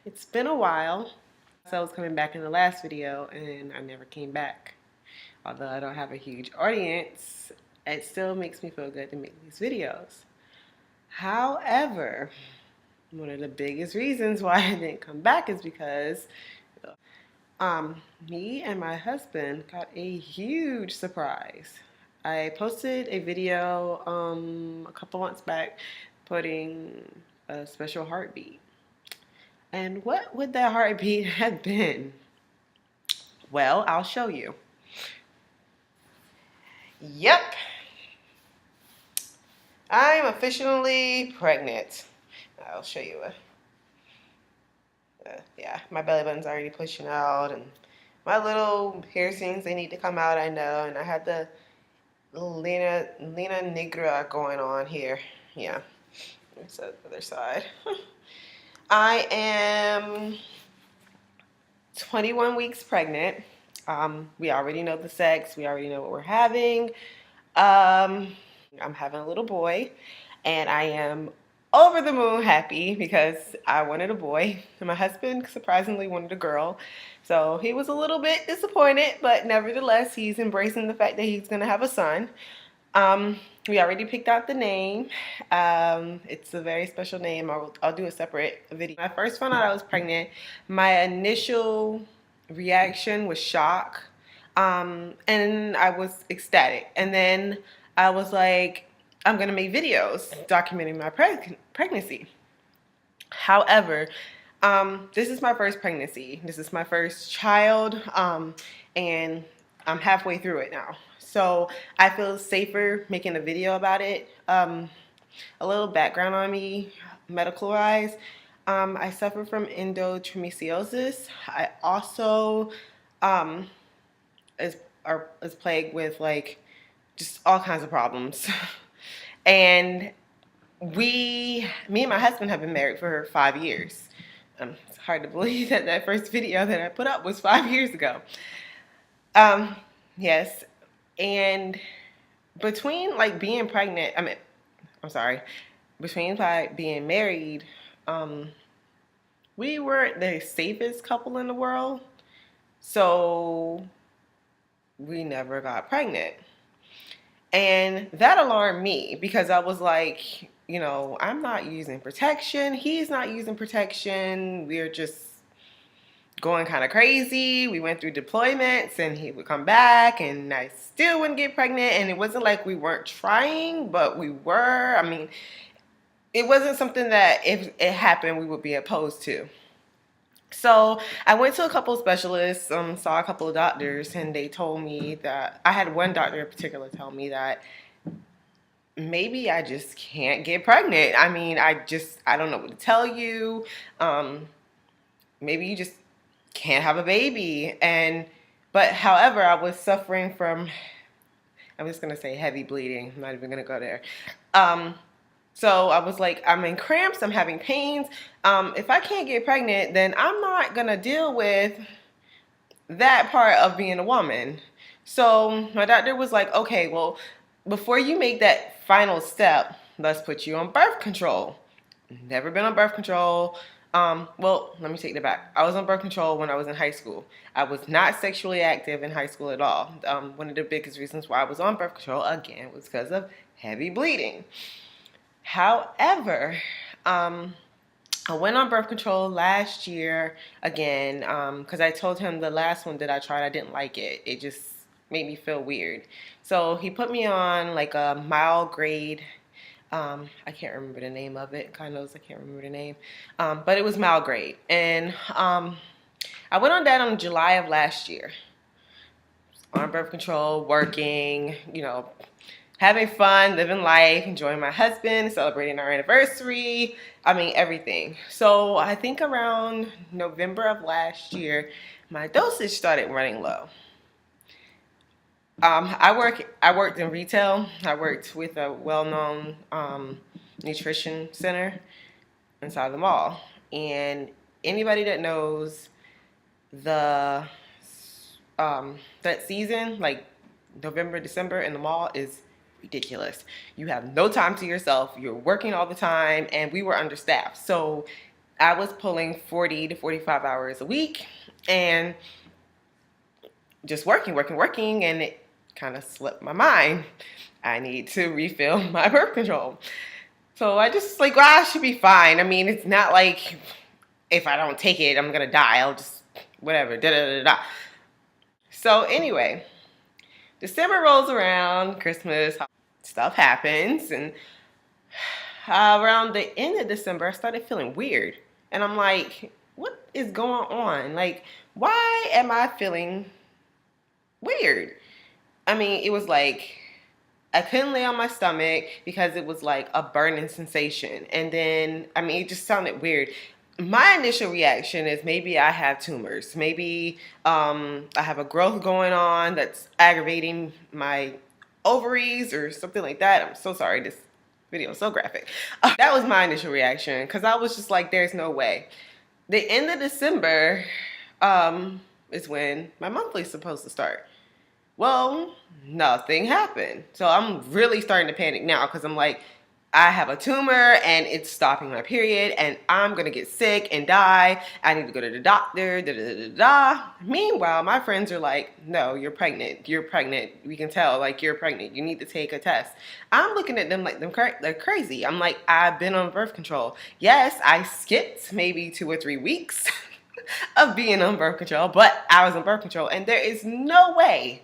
It's been a while. So I was coming back in the last video and I never came back. Although I don't have a huge audience, it still makes me feel good to make these videos. However, one of the biggest reasons why I didn't come back is because me and my husband got a huge surprise. I posted a video a couple months back putting a special heartbeat. And what would that heartbeat have been? Well, I'll show you. Yep, I'm officially pregnant. I'll show you. Yeah, my belly button's already pushing out, and my little piercings, they need to come out, I know. And I had the Lena Negra going on here. Yeah, there's the other side. I am 21 weeks pregnant. We already know the sex. We already know what we're having. I'm having a little boy, and I am over the moon happy because I wanted a boy, and my husband surprisingly wanted a girl. So he was a little bit disappointed, but nevertheless, he's embracing the fact that he's going to have a son. We already picked out the name. It's a very special name. I'll do a separate video. When I first found out I was pregnant, my initial reaction was shock. And I was ecstatic. And then I was like, I'm going to make videos documenting my pregnancy. However, this is my first pregnancy. This is my first child, and I'm halfway through it now. So I feel safer making a video about it. A little background on me, medical-wise. I suffer from endometriosis. I also is plagued with like just all kinds of problems. And me and my husband have been married for 5 years. It's hard to believe that that first video that I put up was 5 years ago. Yes, and between like being pregnant, between like being married, we weren't the safest couple in the world, so we never got pregnant. And that alarmed me because I was like, you know, I'm not using protection. He's not using protection. We're just going kind of crazy. We went through deployments and he would come back and I still wouldn't get pregnant. And it wasn't like we weren't trying, but we were. I mean, it wasn't something that if it happened, we would be opposed to. So I went to a couple of specialists, saw a couple of doctors, and they told me that I had one doctor in particular tell me that maybe I just can't get pregnant. I mean, I don't know what to tell you. Maybe you just can't have a baby. But however, I was suffering from, I'm just going to say heavy bleeding. I'm not even going to go there. So I was like, I'm in cramps, I'm having pains. If I can't get pregnant, then I'm not going to deal with that part of being a woman. So my doctor was like, okay, well, before you make that final step, let's put you on birth control. Never been on birth control. Well, let me take that back. I was on birth control when I was in high school. I was not sexually active in high school at all. One of the biggest reasons why I was on birth control, again, was because of heavy bleeding. However, I went on birth control last year again because I told him the last one that I tried, I didn't like it. It just made me feel weird. So he put me on like a mild grade. I can't remember the name of it. God knows I can't remember the name. But it was mild grade. And I went on that in July of last year. On birth control, working, you know, having fun, living life, enjoying my husband, celebrating our anniversary. I mean, everything. So I think around November of last year, my dosage started running low. I worked in retail. I worked with a well-known nutrition center inside the mall. And anybody that knows that season, like November, December in the mall, is ridiculous. You have no time to yourself. You're working all the time, and we were understaffed. So I was pulling 40 to 45 hours a week and just working, and it kind of slipped my mind. I need to refill my birth control. So I just like, well, I should be fine. I mean, it's not like if I don't take it, I'm gonna die. I'll just, whatever, da da da da. So anyway, December rolls around, Christmas, stuff happens, and around the end of December, I started feeling weird. And I'm like, what is going on? Like, why am I feeling weird? I mean, it was like I couldn't lay on my stomach because it was like a burning sensation. And then, I mean, it just sounded weird. My initial reaction is maybe I have tumors. Maybe I have a growth going on that's aggravating my ovaries or something like that. I'm so sorry. This video is so graphic. That was my initial reaction because I was just like, there's no way. The end of December is when my monthly is supposed to start. Well, nothing happened. So I'm really starting to panic now because I'm like, I have a tumor and it's stopping my period and I'm going to get sick and die. I need to go to the doctor, da da da da. Meanwhile, my friends are like, no, you're pregnant. You're pregnant. We can tell, like, you're pregnant. You need to take a test. I'm looking at them like they're crazy. I'm like, I've been on birth control. Yes, I skipped maybe 2 or 3 weeks of being on birth control, but I was on birth control and there is no way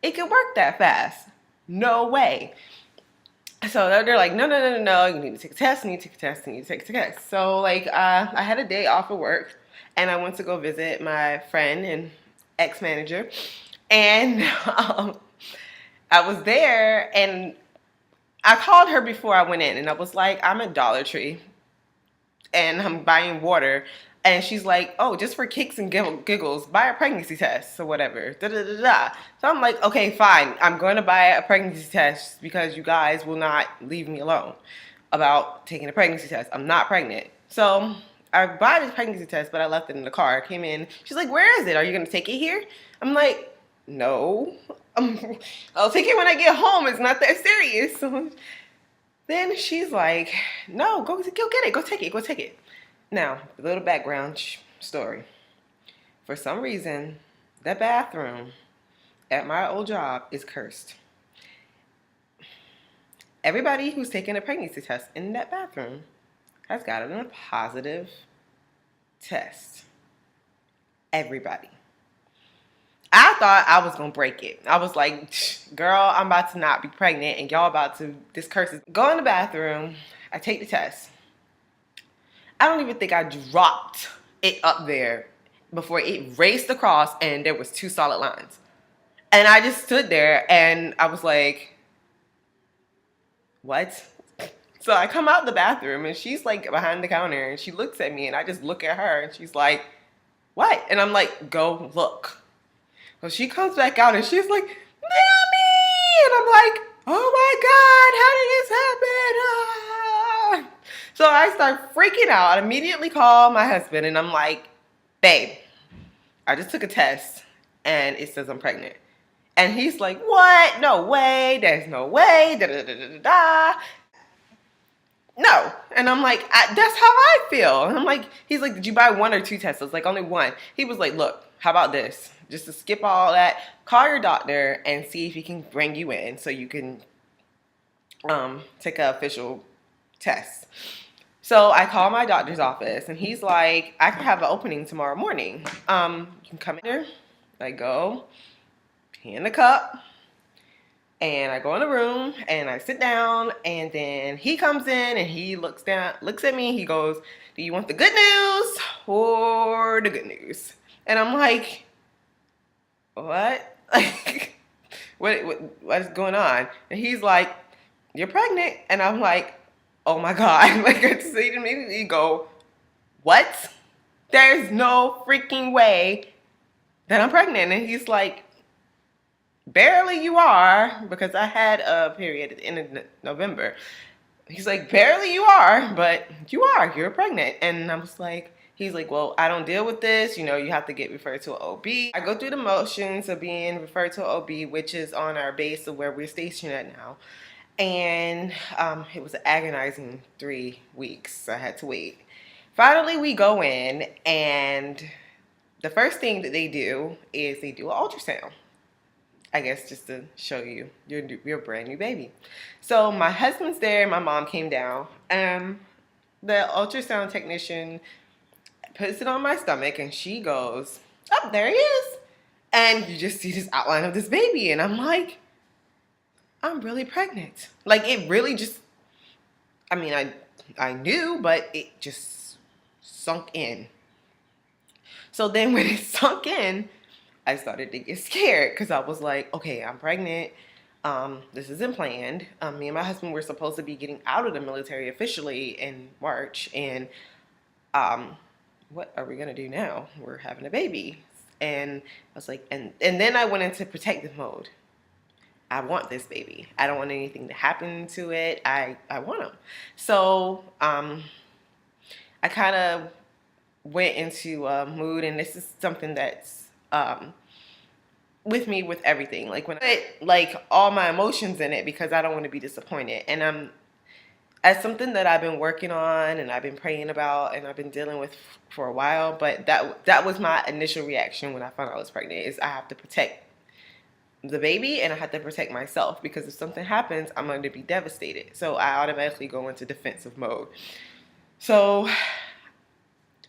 it could work that fast. No way. So they're like, no, no, no, no, no, you need to take a test, you need to take a test, you need to take a test. So like, I had a day off of work and I went to go visit my friend and ex-manager. And I was there and I called her before I went in and I was like, I'm at Dollar Tree and I'm buying water. And she's like, oh, just for kicks and giggles, buy a pregnancy test or whatever. Da, da, da, da. So I'm like, okay, fine. I'm going to buy a pregnancy test because you guys will not leave me alone about taking a pregnancy test. I'm not pregnant. So I bought this pregnancy test, but I left it in the car. I came in. She's like, where is it? Are you going to take it here? I'm like, no. I'll take it when I get home. It's not that serious. So then she's like, no, go get it. Go take it. Go take it. Now, a little background story. For some reason, the bathroom at my old job is cursed. Everybody who's taken a pregnancy test in that bathroom has gotten a positive test. Everybody. I thought I was going to break it. I was like, girl, I'm about to not be pregnant and y'all about to, this curse is. Go in the bathroom. I take the test. I don't even think I dropped it up there before it raced across and there was 2 solid lines. And I just stood there and I was like, what? So I come out the bathroom and she's like behind the counter and she looks at me and I just look at her and she's like, what? And I'm like, go look. So she comes back out and she's like, Mommy! And I'm like, oh my God, how did this happen? So I start freaking out. I immediately call my husband and I'm like, babe, I just took a test and it says I'm pregnant. And he's like, what? No way. There's no way. Da, da, da, da, da. No. And I'm like, that's how I feel. And I'm like, he's like, did you buy 1 or 2 tests? I was like, only 1. He was like, look, how about this? Just to skip all that, call your doctor and see if he can bring you in so you can take an official test. So I call my doctor's office and he's like, I can have an opening tomorrow morning. You can come in here. I go, pee in the cup, and I go in the room and I sit down and then he comes in and he looks at me, he goes, do you want the good news or the good news? And I'm like, what? Like, what is going on? And he's like, you're pregnant. And I'm like, oh my God. Like, I just immediately go, what? There's no freaking way that I'm pregnant. And he's like, barely you are, because I had a period at the end of November. He's like, barely you are, but you're pregnant. And I was like, he's like, well, I don't deal with this. You know, you have to get referred to an OB. I go through the motions of being referred to an OB, which is on our base of where we're stationed at now. And it was an agonizing 3 weeks. I had to wait finally we go in, and the first thing that they do is they do an ultrasound. I guess just to show you your brand new baby. So my husband's there, my mom came down, and the ultrasound technician puts it on my stomach, and she goes, "Oh, there he is." And you just see this outline of this baby, and I'm like, I'm really pregnant. Like, it really just, I mean, I knew, but it just sunk in. So then when it sunk in, I started to get scared because I was like, okay, I'm pregnant. This isn't planned. Me and my husband were supposed to be getting out of the military officially in March, and what are we gonna do now? We're having a baby, and I was like, and then I went into protective mode. I want this baby. I don't want anything to happen to it. I want him. So I kind of went into a mood, and this is something that's with me with everything. Like when I put like all my emotions in it because I don't want to be disappointed, and as something that I've been working on and I've been praying about and I've been dealing with for a while. But that was my initial reaction when I found out I was pregnant, is I have to protect the baby and I have to protect myself, because if something happens, I'm going to be devastated. So I automatically go into defensive mode. So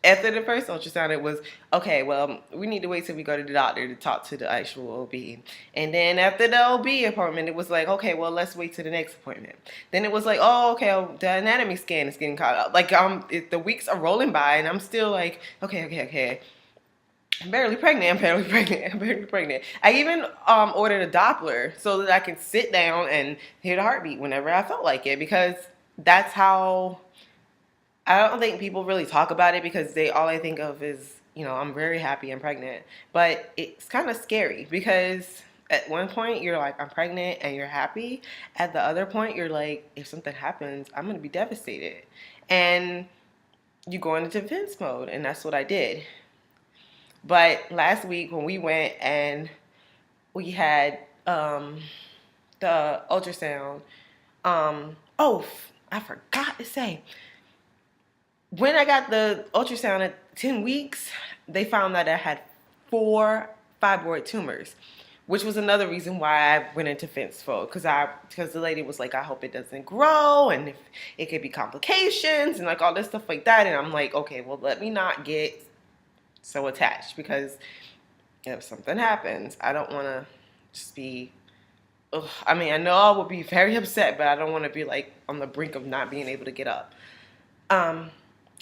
after the first ultrasound, it was, okay, well, we need to wait till we go to the doctor to talk to the actual OB. And then after the OB appointment, it was like, okay, well, let's wait till the next appointment. Then it was like, oh, okay, the anatomy scan is getting caught up. Like, the weeks are rolling by, and I'm still like, okay. I'm barely pregnant. I even ordered a Doppler so that I can sit down and hear the heartbeat whenever I felt like it, because that's how. I don't think people really talk about it, because all I think of is, I'm very happy I'm pregnant. But it's kind of scary, because at one point you're like, I'm pregnant, and you're happy. At the other point, you're like, if something happens, I'm going to be devastated. And you go into defense mode, and that's what I did. But last week when we went and we had the ultrasound, I forgot to say, when I got the ultrasound at 10 weeks, they found that I had 4 fibroid tumors, which was another reason why I went into defense mode, because the lady was like, I hope it doesn't grow, and if it could be complications and like all this stuff like that. And I'm like, okay, well, let me not get so attached, because if something happens, I don't want to just be, I mean, I know I will be very upset, but I don't want to be like on the brink of not being able to get up.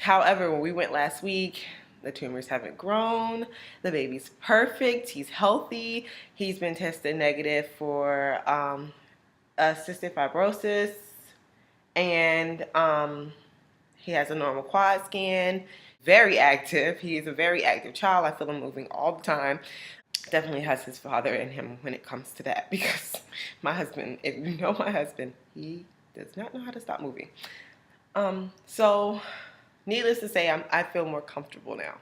However, when we went last week, the tumors haven't grown. The baby's perfect. He's healthy. He's been tested negative for cystic fibrosis, and he has a normal quad scan. Very active. He is a very active child. I feel him moving all the time. Definitely has his father in him when it comes to that, because my husband, if you know my husband, he does not know how to stop moving. So needless to say, I feel more comfortable now.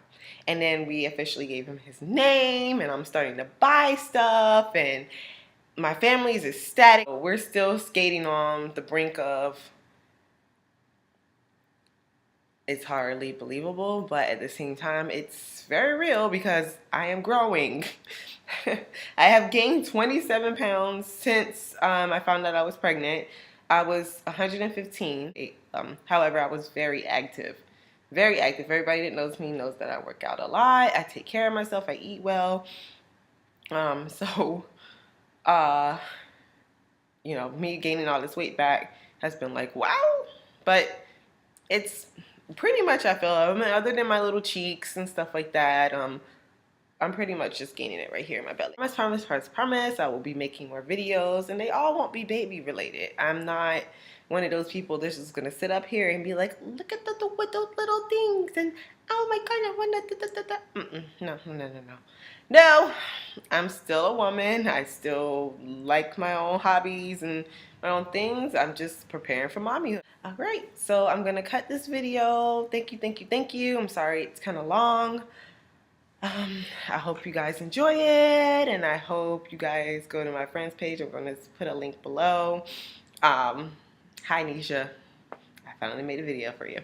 And then we officially gave him his name, and I'm starting to buy stuff, and my family's ecstatic. We're still skating on the brink of, it's hardly believable, but at the same time, it's very real, because I am growing. I have gained 27 pounds since I found out I was pregnant. I was 115. However, I was very active. Very active. Everybody that knows me knows that I work out a lot. I take care of myself. I eat well. Me gaining all this weight back has been like, wow. But it's pretty much, I feel, other than my little cheeks and stuff like that, I'm pretty much just gaining it right here in my belly. Promise, I will be making more videos, and they all won't be baby related. I'm not one of those people that's just gonna sit up here and be like, look at those little things, and oh my god, I want to. No, I'm still a woman. I still like my own hobbies and my own things. I'm just preparing for mommy. All right, so I'm gonna cut this video. Thank you. I'm sorry it's kind of long. I hope you guys enjoy it, and I hope you guys go to my friend's page. I'm going to put a link below. Hi, Nisha. I finally made a video for you.